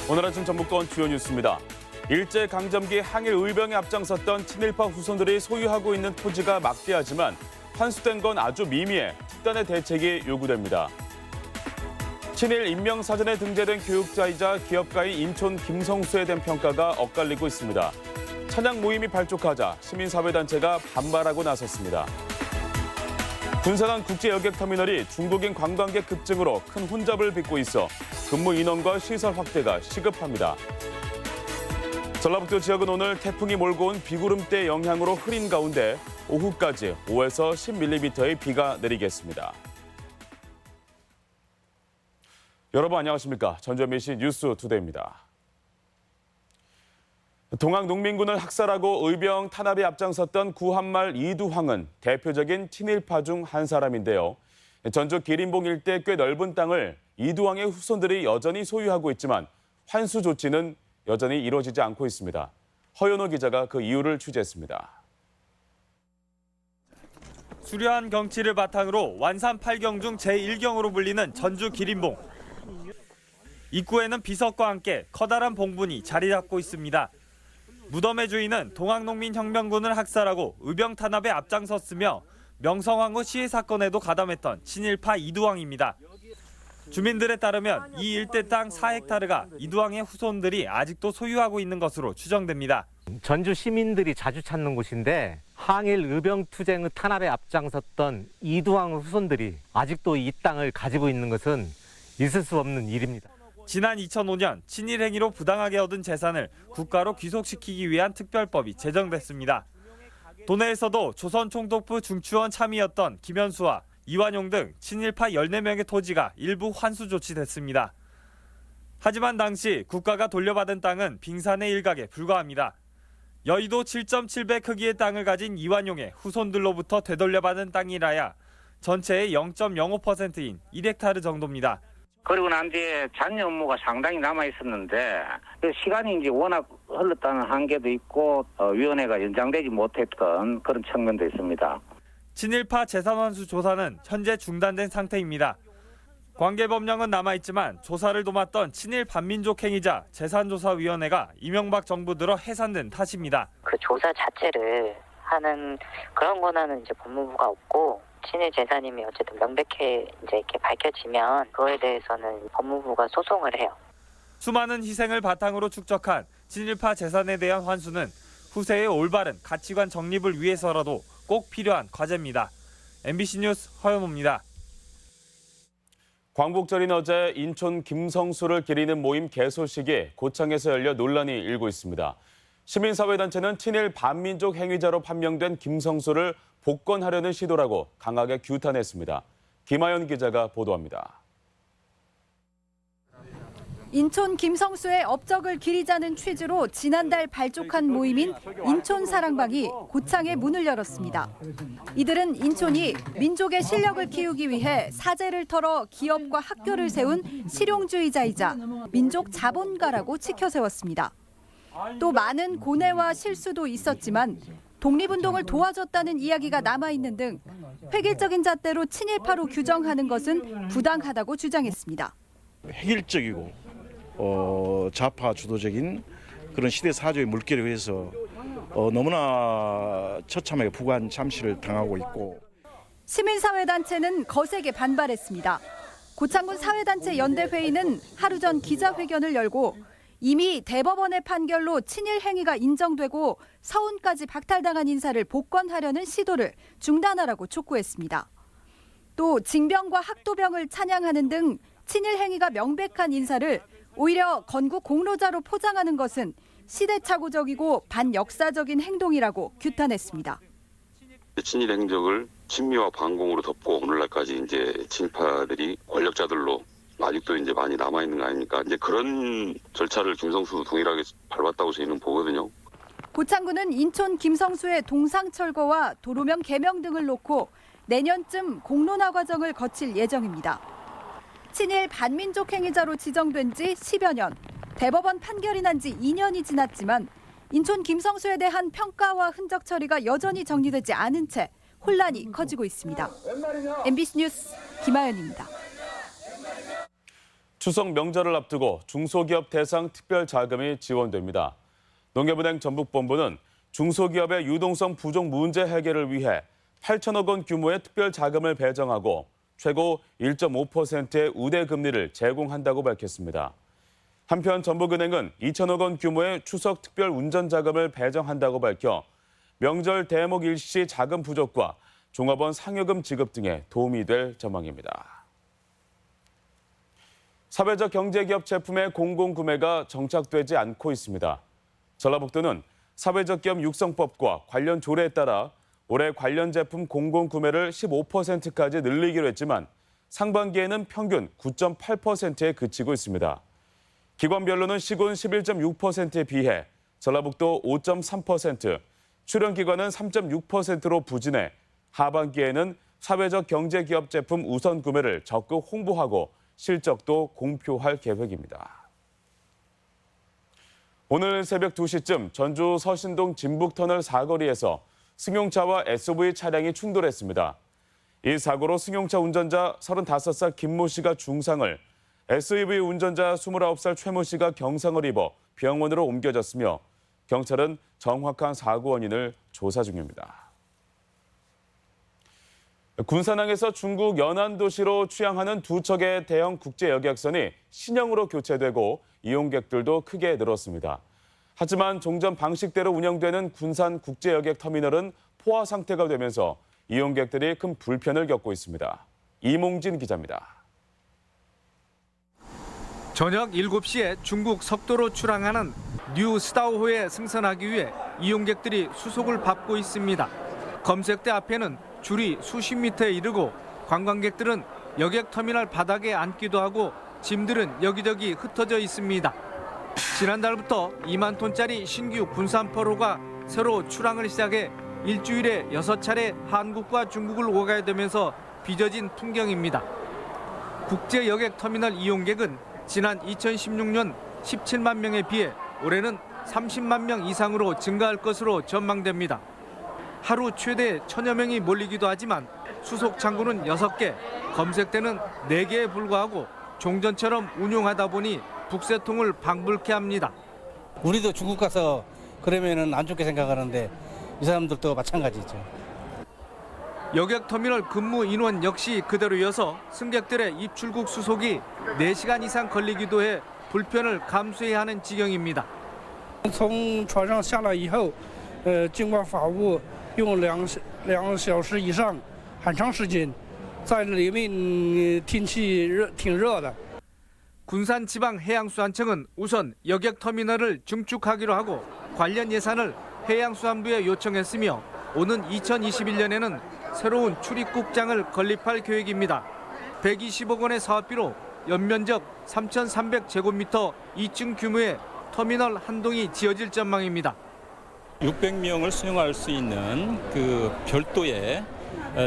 오늘 아침 전북권 주요 뉴스입니다. 일제강점기 항일 의병에 앞장섰던 친일파 후손들이 소유하고 있는 토지가 막대하지만 환수된 건 아주 미미해 특단의 대책이 요구됩니다. 친일 인명사전에 등재된 교육자이자 기업가인 인촌 김성수에 대한 평가가 엇갈리고 있습니다. 찬양 모임이 발족하자 시민사회단체가 반발하고 나섰습니다. 군산항 국제여객터미널이 중국인 관광객 급증으로 큰 혼잡을 빚고 있어 근무 인원과 시설 확대가 시급합니다. 전라북도 지역은 오늘 태풍이 몰고 온 비구름대 영향으로 흐린 가운데 오후까지 5에서 10mm의 비가 내리겠습니다. 여러분 안녕하십니까? 전주MBC 뉴스투데이입니다. 동학농민군을 학살하고 의병 탄압에 앞장섰던 구한말 이두황은 대표적인 친일파 중 한 사람인데요. 전주 기린봉 일대 꽤 넓은 땅을 이두황의 후손들이 여전히 소유하고 있지만 환수 조치는 여전히 이루어지지 않고 있습니다. 허연호 기자가 그 이유를 취재했습니다. 수려한 경치를 바탕으로 완산팔경 중 제1경으로 불리는 전주 기린봉. 입구에는 비석과 함께 커다란 봉분이 자리 잡고 있습니다. 무덤의 주인은 동학농민혁명군을 학살하고 의병 탄압에 앞장섰으며 명성황후 시해 사건에도 가담했던 친일파 이두황입니다. 주민들에 따르면 이 일대 땅 4헥타르가 이두황의 후손들이 아직도 소유하고 있는 것으로 추정됩니다. 전주 시민들이 자주 찾는 곳인데 항일 의병 투쟁의 탄압에 앞장섰던 이두황 후손들이 아직도 이 땅을 가지고 있는 것은 있을 수 없는 일입니다. 지난 2005년 친일 행위로 부당하게 얻은 재산을 국가로 귀속시키기 위한 특별법이 제정됐습니다. 도내에서도 조선총독부 중추원 참의였던 김현수와 이완용 등 친일파 14명의 토지가 일부 환수 조치됐습니다. 하지만 당시 국가가 돌려받은 땅은 빙산의 일각에 불과합니다. 여의도 7.7배 크기의 땅을 가진 이완용의 후손들로부터 되돌려받은 땅이라야 전체의 0.05%인 1헥타르 정도입니다. 그리고 난 뒤에 잔여 업무가 상당히 남아있었는데 시간이 이제 워낙 흘렀다는 한계도 있고 위원회가 연장되지 못했던 그런 측면도 있습니다. 친일파 재산환수 조사는 현재 중단된 상태입니다. 관계법령은 남아있지만 조사를 도맡던 친일 반민족 행위자 재산조사위원회가 이명박 정부 들어 해산된 탓입니다. 그 조사 자체를 하는 그런 권한은 이제 법무부가 없고 친일 재산임이 어쨌든 명백히 이제 이렇게 밝혀지면 그거에 대해서는 법무부가 소송을 해요. 수많은 희생을 바탕으로 축적한 친일파 재산에 대한 환수는 후세의 올바른 가치관 정립을 위해서라도 꼭 필요한 과제입니다. MBC 뉴스 허연호입니다. 광복절인 어제 인촌 김성수를 기리는 모임 개소식이 고창에서 열려 논란이 일고 있습니다. 시민사회단체는 친일 반민족 행위자로 판명된 김성수를 복권하려는 시도라고 강하게 규탄했습니다. 김하연 기자가 보도합니다. 인촌 김성수의 업적을 기리자는 취지로 지난달 발족한 모임인 인촌사랑방이 고창에 문을 열었습니다. 이들은 인촌이 민족의 실력을 키우기 위해 사재를 털어 기업과 학교를 세운 실용주의자이자 민족 자본가라고 치켜세웠습니다. 또 많은 고뇌와 실수도 있었지만 독립운동을 도와줬다는 이야기가 남아있는 등 획일적인 잣대로 친일파로 규정하는 것은 부당하다고 주장했습니다. 획일적이고 좌파 주도적인 그런 시대 사조의 물결에 의해서 너무나 처참하게 부관 참시를 당하고 있고 시민사회단체는 거세게 반발했습니다. 고창군 사회단체 연대회의는 하루 전 기자회견을 열고 이미 대법원의 판결로 친일 행위가 인정되고 서운까지 박탈당한 인사를 복권하려는 시도를 중단하라고 촉구했습니다. 또 징병과 학도병을 찬양하는 등 친일 행위가 명백한 인사를 오히려 건국 공로자로 포장하는 것은 시대착오적이고 반역사적인 행동이라고 규탄했습니다. 친일 행적을 친미와 반공으로 덮고 오늘날까지 이제 친일파들이 권력자들로 아직도 이제 많이 남아 있는 거 아닙니까? 이제 그런 절차를 김성수 동일하게 밟았다고 저희는 보거든요. 고창군은 인촌 김성수의 동상 철거와 도로명 개명 등을 놓고 내년쯤 공론화 과정을 거칠 예정입니다. 친일 반민족 행위자로 지정된 지 10여 년, 대법원 판결이 난 지 2년이 지났지만 인촌 김성수에 대한 평가와 흔적 처리가 여전히 정리되지 않은 채 혼란이 커지고 있습니다. MBC 뉴스 김하연입니다. 추석 명절을 앞두고 중소기업 대상 특별 자금이 지원됩니다. 농협은행 전북본부는 중소기업의 유동성 부족 문제 해결을 위해 8천억 원 규모의 특별 자금을 배정하고 최고 1.5%의 우대 금리를 제공한다고 밝혔습니다. 한편 전북은행은 2천억 원 규모의 추석 특별 운전 자금을 배정한다고 밝혀 명절 대목 일시 자금 부족과 종합원 상여금 지급 등에 도움이 될 전망입니다. 사회적 경제기업 제품의 공공구매가 정착되지 않고 있습니다. 전라북도는 사회적 기업 육성법과 관련 조례에 따라 올해 관련 제품 공공구매를 15%까지 늘리기로 했지만 상반기에는 평균 9.8%에 그치고 있습니다. 기관별로는 시군 11.6%에 비해 전라북도 5.3%, 출연기관은 3.6%로 부진해 하반기에는 사회적 경제기업 제품 우선 구매를 적극 홍보하고 실적도 공표할 계획입니다. 오늘 새벽 2시쯤 전주 서신동 진북터널 사거리에서 승용차와 SUV 차량이 충돌했습니다. 이 사고로 승용차 운전자 35살 김모 씨가 중상을, SUV 운전자 29살 최모 씨가 경상을 입어 병원으로 옮겨졌으며 경찰은 정확한 사고 원인을 조사 중입니다. 군산항에서 중국 연안 도시로 취항하는 두 척의 대형 국제 여객선이 신형으로 교체되고 이용객들도 크게 늘었습니다. 하지만 종전 방식대로 운영되는 군산 국제여객터미널은 포화 상태가 되면서 이용객들이 큰 불편을 겪고 있습니다. 이몽진 기자입니다. 저녁 7시에 중국 석도로 출항하는 뉴 스타오호에 승선하기 위해 이용객들이 수속을 밟고 있습니다. 검색대 앞에는 줄이 수십 미터에 이르고 관광객들은 여객터미널 바닥에 앉기도 하고 짐들은 여기저기 흩어져 있습니다. 지난달부터 2만 톤짜리 신규 군산포로가 새로 출항을 시작해 일주일에 6차례 한국과 중국을 오가야 되면서 빚어진 풍경입니다. 국제여객터미널 이용객은 지난 2016년 17만 명에 비해 올해는 30만 명 이상으로 증가할 것으로 전망됩니다. 하루 최대 1000여 명이 몰리기도 하지만 수속 창구는 6개, 검색대는 4개에 불과하고 종전처럼 운용하다 보니 북새통을 방불케 합니다. 우리도 중국 가서 그러면은 안 좋게 생각하는데 이 사람들도 마찬가지죠. 여객터미널 근무 인원 역시 그대로 이어서 승객들의 입출국 수속이 4시간 이상 걸리기도 해 불편을 감수해야 하는 지경입니다. 从船上下来以后，经过法务用2小时以上，很长时间，在里面天气挺热的。 군산지방해양수산청은 우선 여객터미널을 증축하기로 하고 관련 예산을 해양수산부에 요청했으며 오는 2021년에는 새로운 출입국장을 건립할 계획입니다. 120억 원의 사업비로 연면적 3,300제곱미터 2층 규모의 터미널 한 동이 지어질 전망입니다. 600명을 수용할 수 있는 그 별도의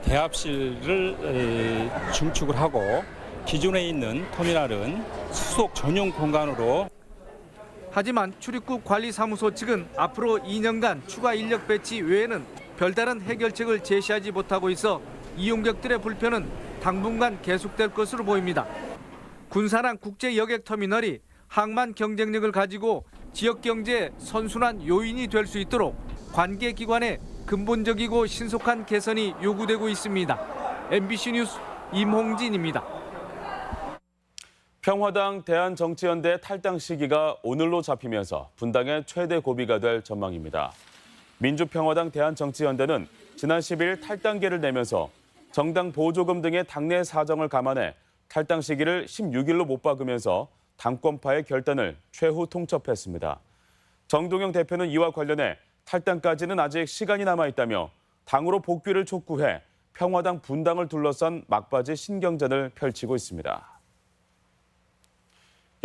대합실을 증축을 하고 기존에 있는 터미널은 수속 전용 공간으로. 하지만 출입국 관리사무소 측은 앞으로 2년간 추가 인력 배치 외에는 별다른 해결책을 제시하지 못하고 있어 이용객들의 불편은 당분간 계속될 것으로 보입니다. 군산항 국제여객터미널이 항만 경쟁력을 가지고 지역 경제의 선순환 요인이 될 수 있도록 관계기관의 근본적이고 신속한 개선이 요구되고 있습니다. MBC 뉴스 임홍진입니다. 평화당 대한정치연대 탈당 시기가 오늘로 잡히면서 분당의 최대 고비가 될 전망입니다. 민주평화당 대한정치연대는 지난 10일 탈당계를 내면서 정당 보조금 등의 당내 사정을 감안해 탈당 시기를 16일로 못 박으면서 당권파의 결단을 최후 통첩했습니다. 정동영 대표는 이와 관련해 탈당까지는 아직 시간이 남아있다며 당으로 복귀를 촉구해 평화당 분당을 둘러싼 막바지 신경전을 펼치고 있습니다.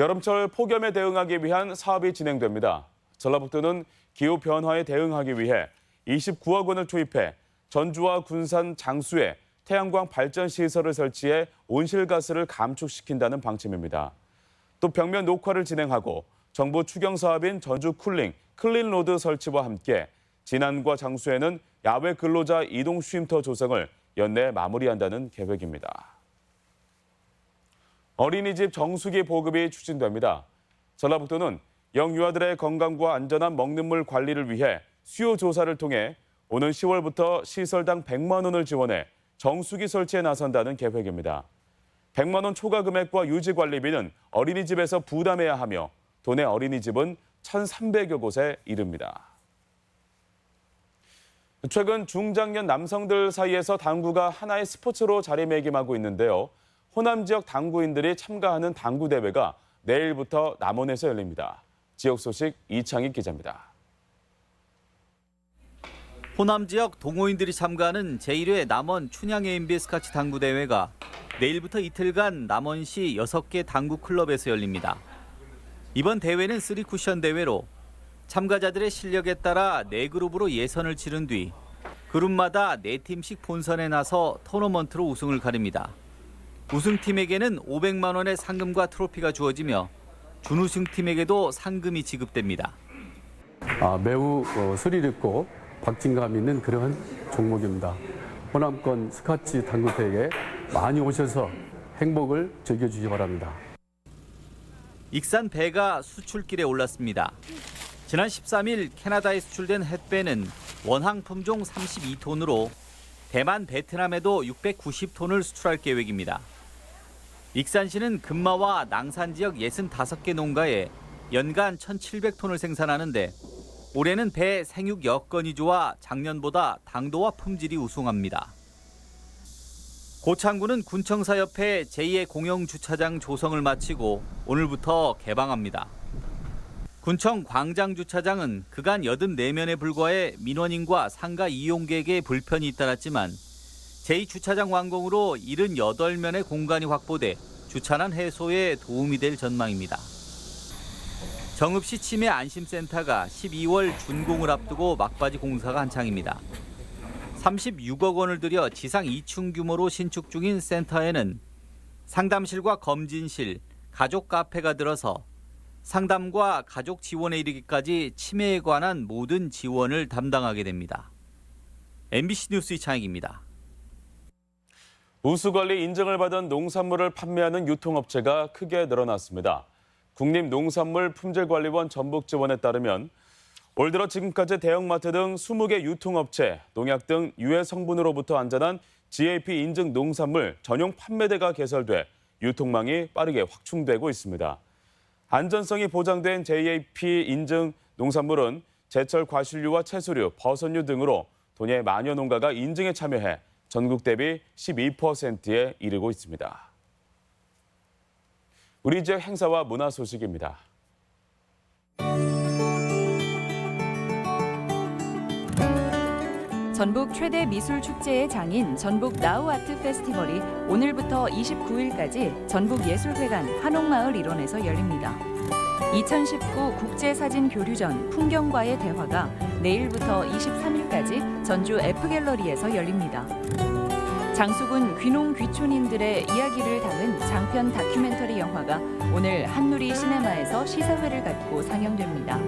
여름철 폭염에 대응하기 위한 사업이 진행됩니다. 전라북도는 기후변화에 대응하기 위해 29억 원을 투입해 전주와 군산 장수에 태양광 발전 시설을 설치해 온실가스를 감축시킨다는 방침입니다. 또 벽면 녹화를 진행하고 정부 추경 사업인 전주 쿨링, 클린로드 설치와 함께 진안과 장수에는 야외 근로자 이동 쉼터 조성을 연내 마무리한다는 계획입니다. 어린이집 정수기 보급이 추진됩니다. 전라북도는 영유아들의 건강과 안전한 먹는 물 관리를 위해 수요 조사를 통해 오는 10월부터 시설당 100만 원을 지원해 정수기 설치에 나선다는 계획입니다. 100만 원 초과 금액과 유지 관리비는 어린이집에서 부담해야 하며 도내 어린이집은 1,300여 곳에 이릅니다. 최근 중장년 남성들 사이에서 당구가 하나의 스포츠로 자리매김하고 있는데요. 호남 지역 당구인들이 참가하는 당구 대회가 내일부터 남원에서 열립니다. 지역 소식 이창익 기자입니다. 호남 지역 동호인들이 참가하는 제1회 남원 춘향 AMBS카치 당구 대회가 내일부터 이틀간 남원시 6개 당구 클럽에서 열립니다. 이번 대회는 3쿠션 대회로 참가자들의 실력에 따라 4그룹으로 예선을 치른 뒤 그룹마다 4팀씩 본선에 나서 토너먼트로 우승을 가립니다. 우승팀에게는 500만 원의 상금과 트로피가 주어지며 준우승팀에게도 상금이 지급됩니다. 매우 스릴 있고 박진감 있는 그런 종목입니다. 호남권 스카치 당구대회에 많이 오셔서 행복을 즐겨주시기 바랍니다. 익산 배가 수출길에 올랐습니다. 지난 13일 캐나다에 수출된 햇배는 원항 품종 32톤으로 대만, 베트남에도 690톤을 수출할 계획입니다. 익산시는 금마와 낭산 지역 65개 농가에 연간 1,700톤을 생산하는데 올해는 배 생육 여건이 좋아 작년보다 당도와 품질이 우수합니다. 고창군은 군청사협회 제2의 공영주차장 조성을 마치고 오늘부터 개방합니다. 군청 광장주차장은 그간 84면에 불과해 민원인과 상가 이용객의 불편이 잇따랐지만 제2주차장 완공으로 78면의 공간이 확보돼 주차난 해소에 도움이 될 전망입니다. 정읍시 치매 안심센터가 12월 준공을 앞두고 막바지 공사가 한창입니다. 36억 원을 들여 지상 2층 규모로 신축 중인 센터에는 상담실과 검진실, 가족 카페가 들어서 상담과 가족 지원에 이르기까지 치매에 관한 모든 지원을 담당하게 됩니다. MBC 뉴스 이창익입니다. 우수관리 인증을 받은 농산물을 판매하는 유통업체가 크게 늘어났습니다. 국립농산물품질관리원 전북지원에 따르면 올 들어 지금까지 대형마트 등 20개 유통업체, 농약 등 유해 성분으로부터 안전한 GAP 인증 농산물 전용 판매대가 개설돼 유통망이 빠르게 확충되고 있습니다. 안전성이 보장된 GAP 인증 농산물은 제철 과실류와 채소류, 버섯류 등으로 도내 만여 농가가 인증에 참여해 전국 대비 12%에 이르고 있습니다. 우리 지역 행사와 문화 소식입니다. 전북 최대 미술 축제의 장인 전북 나우 아트 페스티벌이 오늘부터 29일까지 전북예술회관 한옥마을 일원에서 열립니다. 2019 국제사진교류전 풍경과의 대화가 내일부터 23일까지 전주 F갤러리에서 열립니다. 장수군 귀농 귀촌인들의 이야기를 담은 장편 다큐멘터리 영화가 오늘 한누리 시네마에서 시사회를 갖고 상영됩니다.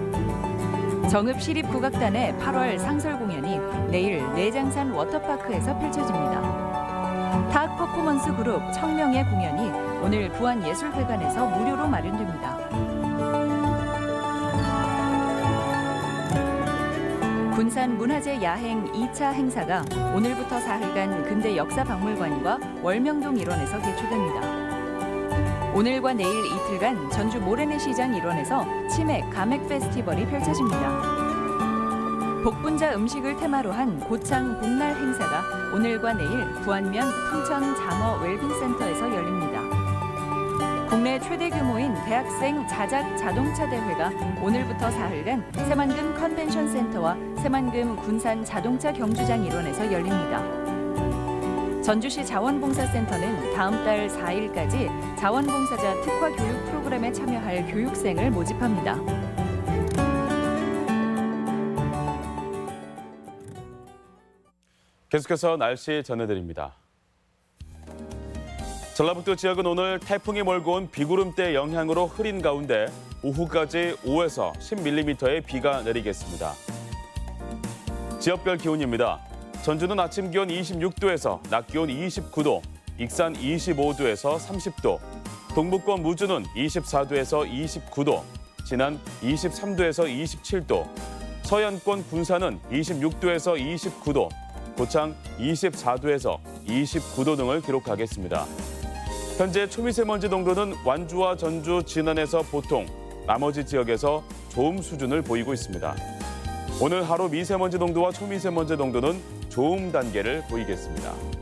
정읍시립국악단의 8월 상설 공연이 내일 내장산 워터파크에서 펼쳐집니다. 타악 퍼포먼스 그룹 청명의 공연이 오늘 부안예술회관에서 무료로 마련됩니다. 군산 문화재 야행 2차 행사가 오늘부터 사흘간 근대 역사박물관과 월명동 일원에서 개최됩니다. 오늘과 내일 이틀간 전주 모래내 시장 일원에서 치맥 가맥 페스티벌이 펼쳐집니다. 복분자 음식을 테마로 한 고창 복날 행사가 오늘과 내일 부안면 풍천 장어 웰빙센터에서 열립니다. 국내 최대 규모인 대학생 자작 자동차 대회가 오늘부터 사흘간 새만금 컨벤션 센터와 새만금 군산 자동차 경주장 일원에서 열립니다. 전주시 자원봉사센터는 다음 달 4일까지 자원봉사자 특화 교육 프로그램에 참여할 교육생을 모집합니다. 계속해서 날씨 전해드립니다. 전라북도 지역은 오늘 태풍이 몰고 온 비구름대 영향으로 흐린 가운데 오후까지 5에서 10mm의 비가 내리겠습니다. 지역별 기온입니다. 전주는 아침 기온 26도에서 낮 기온 29도, 익산 25도에서 30도, 동부권 무주는 24도에서 29도, 진안 23도에서 27도, 서해안권 군산은 26도에서 29도, 고창 24도에서 29도 등을 기록하겠습니다. 현재 초미세먼지 농도는 완주와 전주, 진안에서 보통, 나머지 지역에서 좋음 수준을 보이고 있습니다. 오늘 하루 미세먼지 농도와 초미세먼지 농도는 좋음 단계를 보이겠습니다.